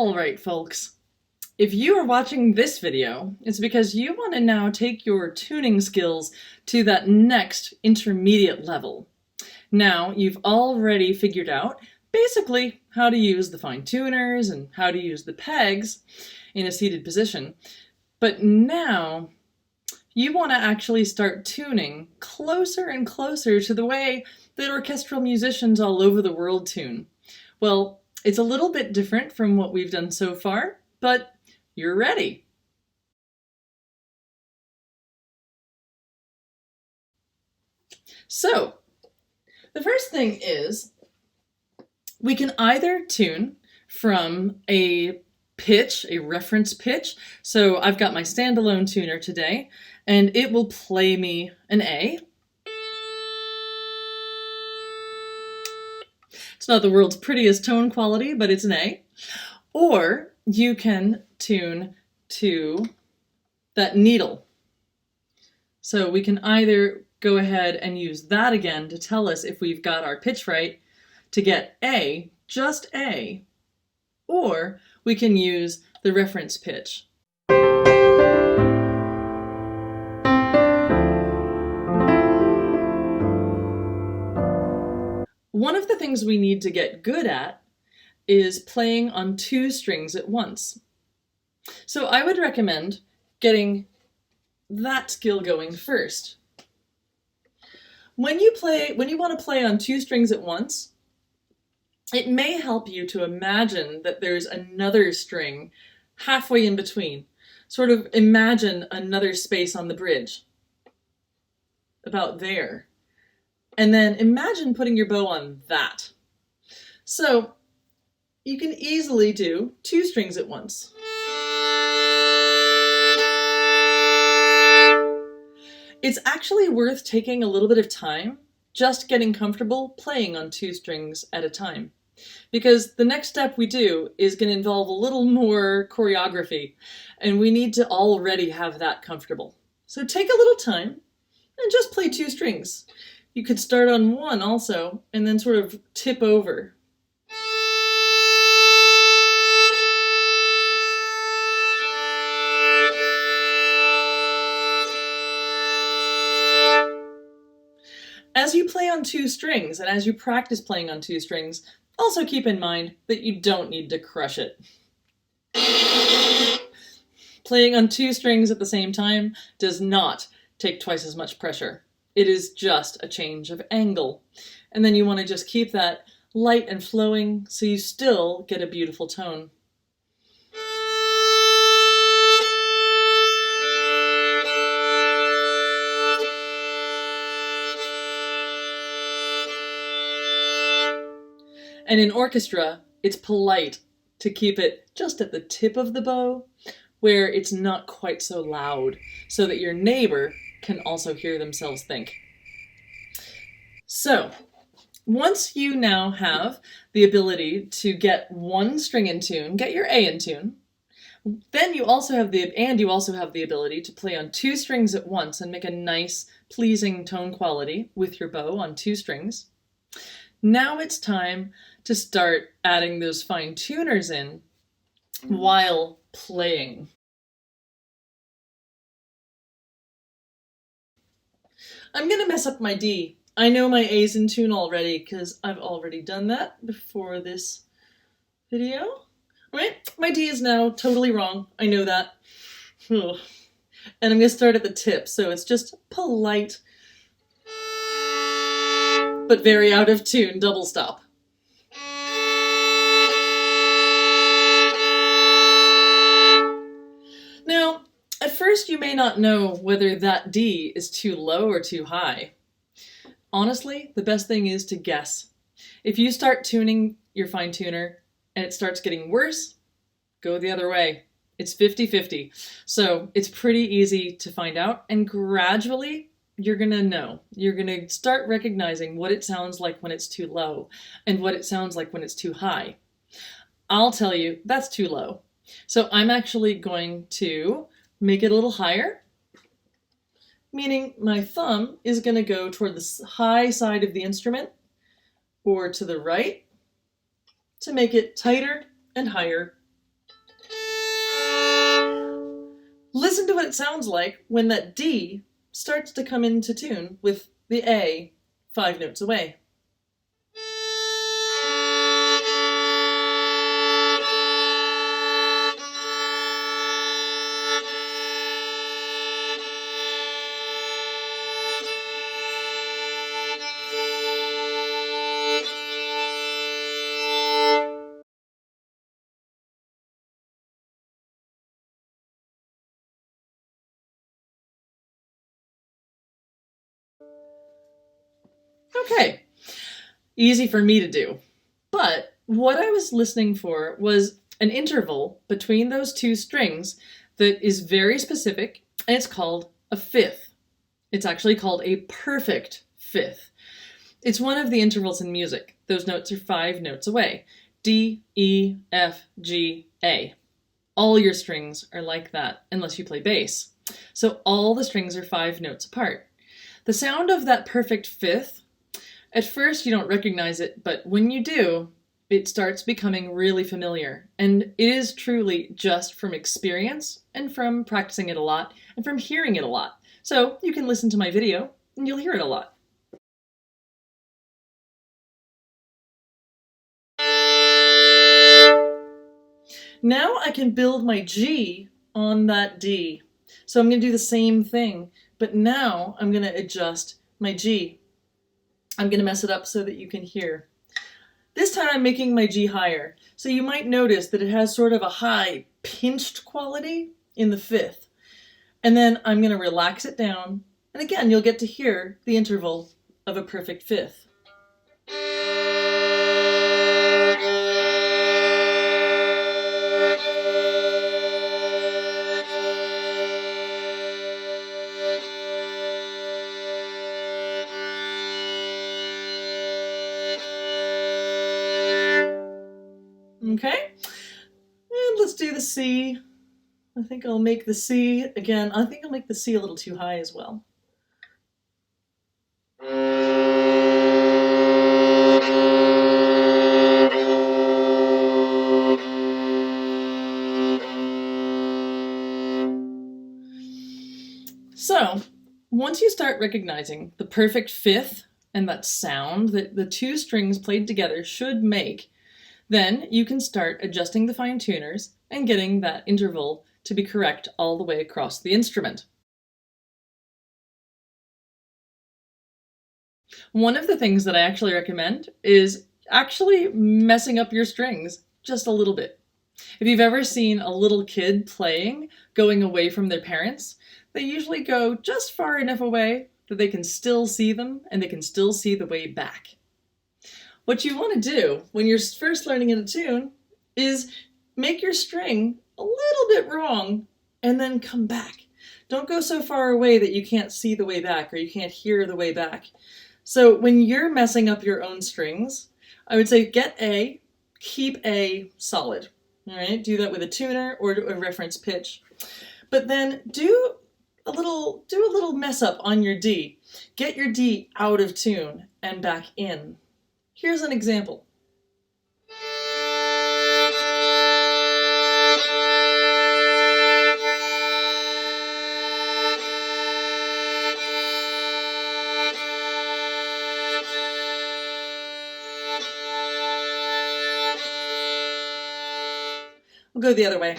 All right, folks. If you are watching this video, it's because you want to now take your tuning skills to that next intermediate level. Now, you've already figured out basically how to use the fine tuners and how to use the pegs in a seated position, but now you want to actually start tuning closer and closer to the way that orchestral musicians all over the world tune. Well, it's a little bit different from what we've done so far, but you're ready. So, the first thing is we can either tune from a pitch, a reference pitch. So I've got my standalone tuner today, and it will play me an A. It's not the world's prettiest tone quality, but it's an A. Or you can tune to that needle. So we can either go ahead and use that again to tell us if we've got our pitch right to get A, just A, or we can use the reference pitch. One of the things we need to get good at is playing on two strings at once. So I would recommend getting that skill going first. When you want to play on two strings at once, it may help you to imagine that there's another string halfway in between. Sort of imagine another space on the bridge, about there. And then imagine putting your bow on that. So you can easily do two strings at once. It's actually worth taking a little bit of time just getting comfortable playing on two strings at a time. Because the next step we do is going to involve a little more choreography, and we need to already have that comfortable. So take a little time and just play two strings. You could start on one also, and then sort of tip over. As you play on two strings, and as you practice playing on two strings, also keep in mind that you don't need to crush it. Playing on two strings at the same time does not take twice as much pressure. It is just a change of angle. And then you want to just keep that light and flowing so you still get a beautiful tone. And in orchestra, it's polite to keep it just at the tip of the bow, where it's not quite so loud, so that your neighbor can also hear themselves think. So, once you now have the ability to get one string in tune, get your A in tune, then you also have the ability to play on two strings at once and make a nice, pleasing tone quality with your bow on two strings. Now it's time to start adding those fine tuners in while playing. I'm going to mess up my D. I know my A's in tune already because I've already done that before this video. Right? My D is now totally wrong. I know that. Ugh. And I'm going to start at the tip, so it's just polite, but very out of tune double stop. Now, at first you may not know whether that D is too low or too high. Honestly, the best thing is to guess. If you start tuning your fine tuner and it starts getting worse, go the other way. It's 50-50. So it's pretty easy to find out, and gradually you're gonna know. You're gonna start recognizing what it sounds like when it's too low and what it sounds like when it's too high. I'll tell you, that's too low. So I'm actually going to make it a little higher, meaning my thumb is going to go toward the high side of the instrument or to the right to make it tighter and higher Listen to what it sounds like when that D starts to come into tune with the A 5 notes away. Okay, easy for me to do. But what I was listening for was an interval between those two strings that is very specific, and it's called a fifth. It's actually called a perfect fifth. It's one of the intervals in music. Those notes are 5 notes away. D, E, F, G, A. All your strings are like that, unless you play bass. So all the strings are 5 notes apart. The sound of that perfect fifth, at first you don't recognize it, but when you do, it starts becoming really familiar. And it is truly just from experience and from practicing it a lot and from hearing it a lot. So you can listen to my video and you'll hear it a lot. Now I can build my G on that D. So I'm going to do the same thing, but now I'm going to adjust my G. I'm going to mess it up so that you can hear. This time I'm making my G higher. So you might notice that it has sort of a high pinched quality in the fifth. And then I'm going to relax it down. And again, you'll get to hear the interval of a perfect fifth. Okay, and let's do the C. I think I'll make the C, again, I think I'll make the C a little too high as well. So, once you start recognizing the perfect fifth and that sound that the two strings played together should make, then you can start adjusting the fine tuners and getting that interval to be correct all the way across the instrument. One of the things that I actually recommend is actually messing up your strings just a little bit. If you've ever seen a little kid playing, going away from their parents, they usually go just far enough away that they can still see them and they can still see the way back. What you want to do when you're first learning a tune is make your string a little bit wrong and then come back. Don't go so far away that you can't see the way back or you can't hear the way back. So when you're messing up your own strings, I would say get A, keep A solid. All right, do that with a tuner or a reference pitch. But then do a little mess up on your D. Get your D out of tune and back in. Here's an example. We'll go the other way.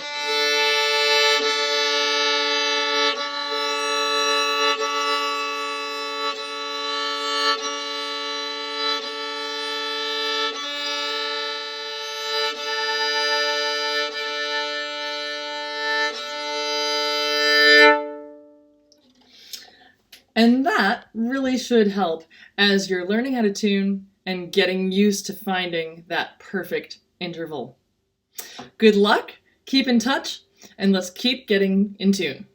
And that really should help as you're learning how to tune and getting used to finding that perfect interval. Good luck, keep in touch, and let's keep getting in tune.